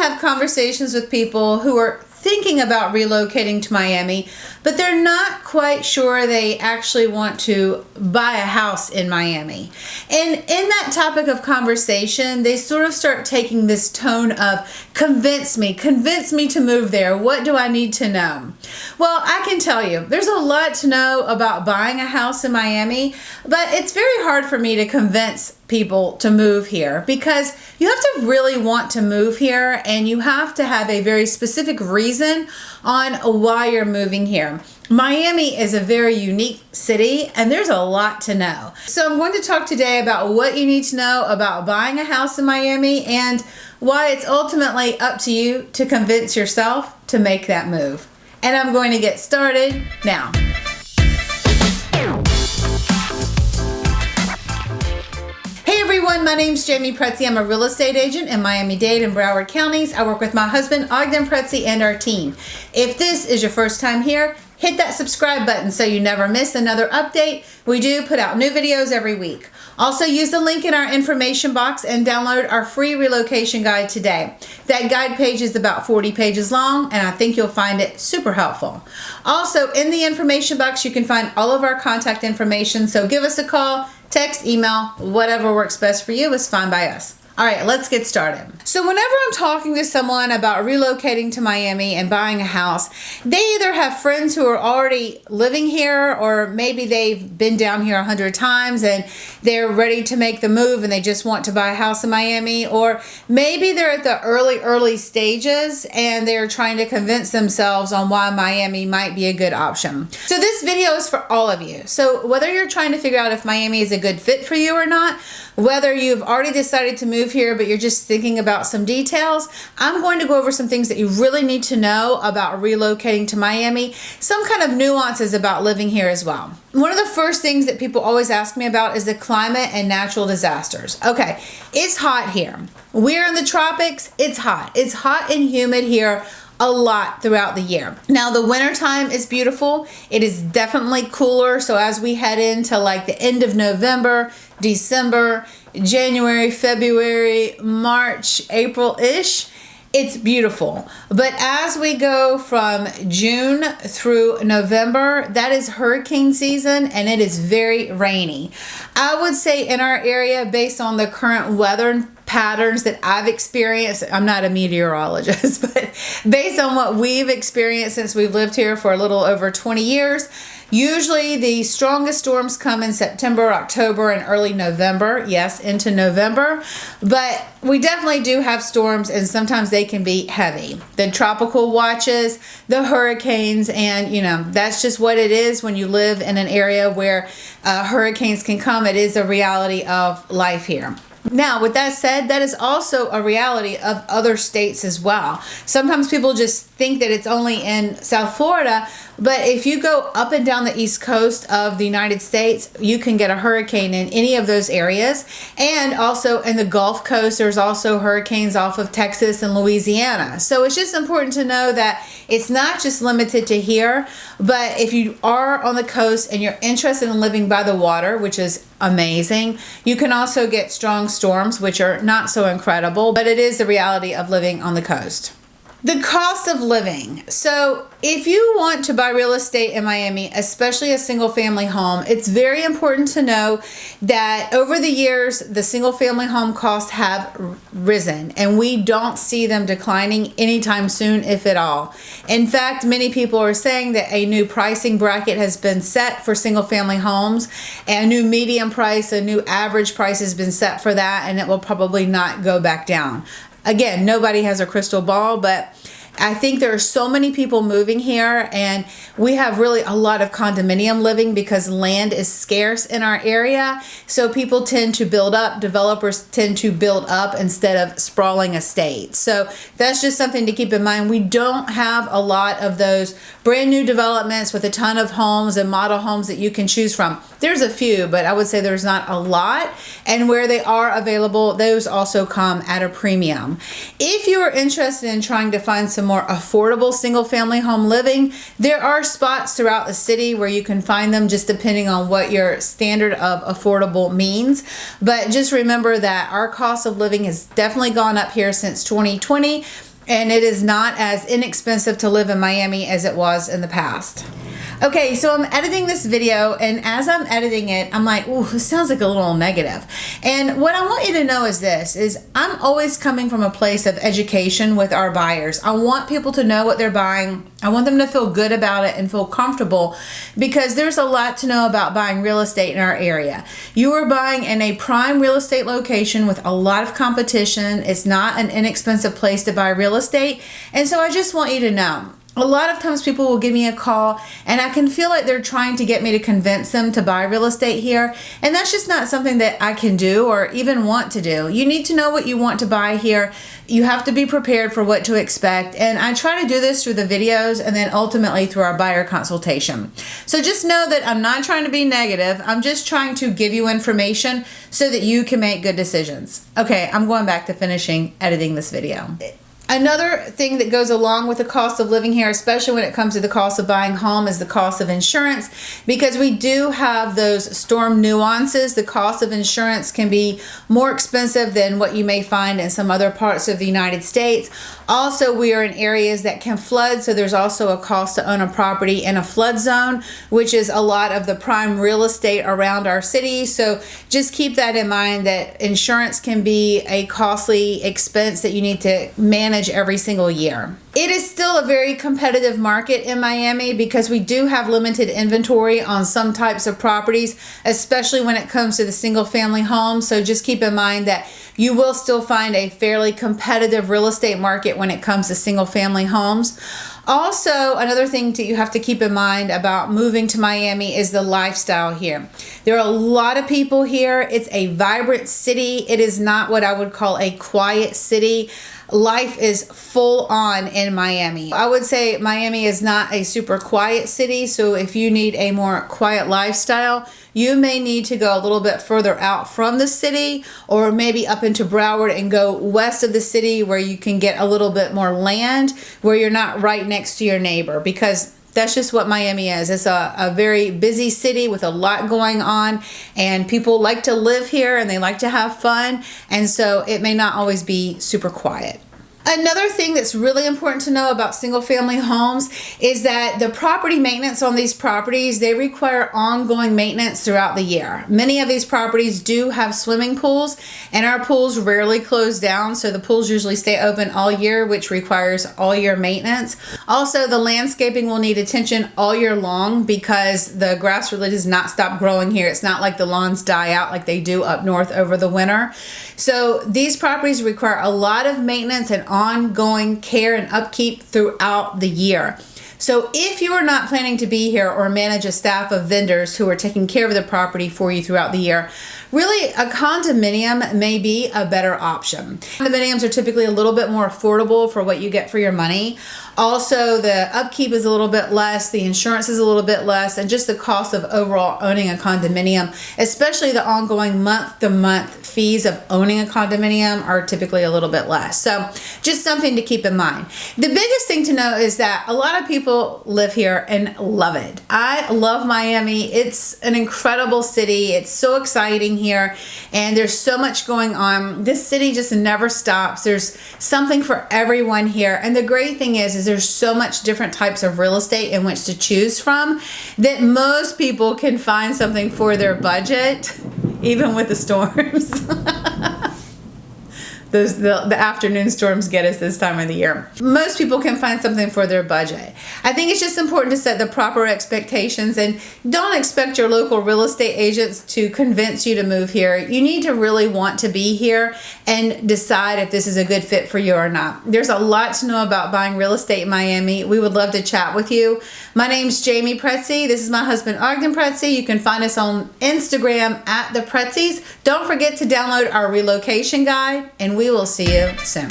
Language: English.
have conversations with people who are thinking about relocating to Miami, but they're not quite sure they actually want to buy a house in Miami. And in that topic of conversation, they sort of start taking this tone of, convince me to move there. What do I need to know? Well, I can tell you, there's a lot to know about buying a house in Miami, but it's very hard for me to convince people to move here because you have to really want to move here and you have to have a very specific reason on why you're moving here. Miami is a very unique city and there's a lot to know. So I'm going to talk today about what you need to know about buying a house in Miami and why it's ultimately up to you to convince yourself to make that move. And I'm going to get started now. Everyone, my name's Jamie Pretzi. I'm a real estate agent in Miami-Dade and Broward counties. I work with my husband, Ogden Pretzi, and our team. If this is your first time here, hit that subscribe button so you never miss another update. We do put out new videos every week. Also, use the link in our information box and download our free relocation guide today. That guide page is about 40 pages long, and I think you'll find it super helpful. Also, in the information box, you can find all of our contact information, so give us a call, text, email, whatever works best for you is fine by us. All right, let's get started. So whenever I'm talking to someone about relocating to Miami and buying a house, they either have friends who are already living here or maybe they've been down here 100 times and they're ready to make the move and they just want to buy a house in Miami, or maybe they're at the early stages and they're trying to convince themselves on why Miami might be a good option. So this video is for all of you. So whether you're trying to figure out if Miami is a good fit for you or not, whether you've already decided to move here but you're just thinking about some details, I'm going to go over some things that you really need to know about relocating to Miami, some kind of nuances about living here as well. One of the first things that people always ask me about is the climate and natural disasters. Okay, it's hot here. We're in the tropics, it's hot. It's hot and humid here a lot throughout the year. Now the winter time is beautiful. It is definitely cooler. So as we head into like the end of November, December, January, February, March, April-ish, it's beautiful. But as we go from June through November, that is hurricane season and it is very rainy. I would say in our area, based on the current weather patterns that I've experienced, I'm not a meteorologist, but based on what we've experienced since we've lived here for a little over 20 years, usually the strongest storms come in September, October, and early November. Yes, into November. But we definitely do have storms and sometimes they can be heavy. The tropical watches, the hurricanes, and that's just what it is when you live in an area where hurricanes can come. It is a reality of life here. Now, with that said, that is also a reality of other states as well. Sometimes people just think that it's only in South Florida, but if you go up and down the East Coast of the United States, you can get a hurricane in any of those areas. And also in the Gulf Coast, there's also hurricanes off of Texas and Louisiana. So it's just important to know that it's not just limited to here, but if you are on the coast and you're interested in living by the water, which is amazing, you can also get strong storms, which are not so incredible, but it is the reality of living on the coast. The cost of living. So if you want to buy real estate in Miami, especially a single family home, it's very important to know that over the years, the single family home costs have risen and we don't see them declining anytime soon, if at all. In fact, many people are saying that a new pricing bracket has been set for single family homes, and a new median price, a new average price has been set for that, and it will probably not go back down. Again, nobody has a crystal ball, but I think there are so many people moving here, and we have really a lot of condominium living because land is scarce in our area. So people tend to build up, developers tend to build up instead of sprawling estates. So that's just something to keep in mind. We don't have a lot of those brand new developments with a ton of homes and model homes that you can choose from. There's a few, but I would say there's not a lot. And where they are available, those also come at a premium. If you are interested in trying to find some more affordable single family home living, there are spots throughout the city where you can find them, just depending on what your standard of affordable means. But just remember that our cost of living has definitely gone up here since 2020. and it is not as inexpensive to live in Miami as it was in the past. Okay, so I'm editing this video, and as I'm editing it, I'm like, ooh, this sounds like a little negative. And what I want you to know is this, is I'm always coming from a place of education with our buyers. I want people to know what they're buying. I want them to feel good about it and feel comfortable, because there's a lot to know about buying real estate in our area. You are buying in a prime real estate location with a lot of competition. It's not an inexpensive place to buy real estate. And so I just want you to know, a lot of times people will give me a call and I can feel like they're trying to get me to convince them to buy real estate here. And that's just not something that I can do or even want to do. You need to know what you want to buy here. You have to be prepared for what to expect. And I try to do this through the videos and then ultimately through our buyer consultation. So just know that I'm not trying to be negative. I'm just trying to give you information so that you can make good decisions. Okay, I'm going back to finishing editing this video. Another thing that goes along with the cost of living here, especially when it comes to the cost of buying home, is the cost of insurance, because we do have those storm nuances. The cost of insurance can be more expensive than what you may find in some other parts of the United States. Also, we are in areas that can flood, so there's also a cost to own a property in a flood zone, which is a lot of the prime real estate around our city. So just keep that in mind, that insurance can be a costly expense that you need to manage every single year. It is still a very competitive market in Miami because we do have limited inventory on some types of properties, especially when it comes to the single family homes. So just keep in mind that you will still find a fairly competitive real estate market when it comes to single family homes. Also, another thing that you have to keep in mind about moving to Miami is the lifestyle here. There are a lot of people here. It's a vibrant city. It is not what I would call a quiet city. Life is full on in Miami. I would say Miami is not a super quiet city, so if you need a more quiet lifestyle, you may need to go a little bit further out from the city, or maybe up into Broward and go west of the city where you can get a little bit more land, where you're not right next to your neighbor, because that's just what Miami is. It's a very busy city with a lot going on, and people like to live here and they like to have fun, and so it may not always be super quiet. Another thing that's really important to know about single family homes is that the property maintenance on these properties, they require ongoing maintenance throughout the year. Many of these properties do have swimming pools, and our pools rarely close down, so the pools usually stay open all year, which requires all year maintenance. Also, the landscaping will need attention all year long because the grass really does not stop growing here. It's not like the lawns die out like they do up north over the winter. So these properties require a lot of maintenance and ongoing care and upkeep throughout the year. So if you are not planning to be here or manage a staff of vendors who are taking care of the property for you throughout the year, really a condominium may be a better option. Condominiums are typically a little bit more affordable for what you get for your money. Also, the upkeep is a little bit less, the insurance is a little bit less, and just the cost of overall owning a condominium, especially the ongoing month-to-month fees of owning a condominium, are typically a little bit less. So just something to keep in mind. The biggest thing to know is that a lot of people live here and love it. I love Miami. It's an incredible city. It's so exciting here, and there's so much going on. This city just never stops. There's something for everyone here, and the great thing is there's so much different types of real estate in which to choose from that most people can find something for their budget, even with the storms. The afternoon storms get us this time of the year. Most people can find something for their budget. I think it's just important to set the proper expectations, and don't expect your local real estate agents to convince you to move here. You need to really want to be here and decide if this is a good fit for you or not. There's a lot to know about buying real estate in Miami. We would love to chat with you. My name's Jamie Pretzi. This is my husband, Ogden Pretzi. You can find us on Instagram at The Pretzis. Don't forget to download our relocation guide, and we will see you soon.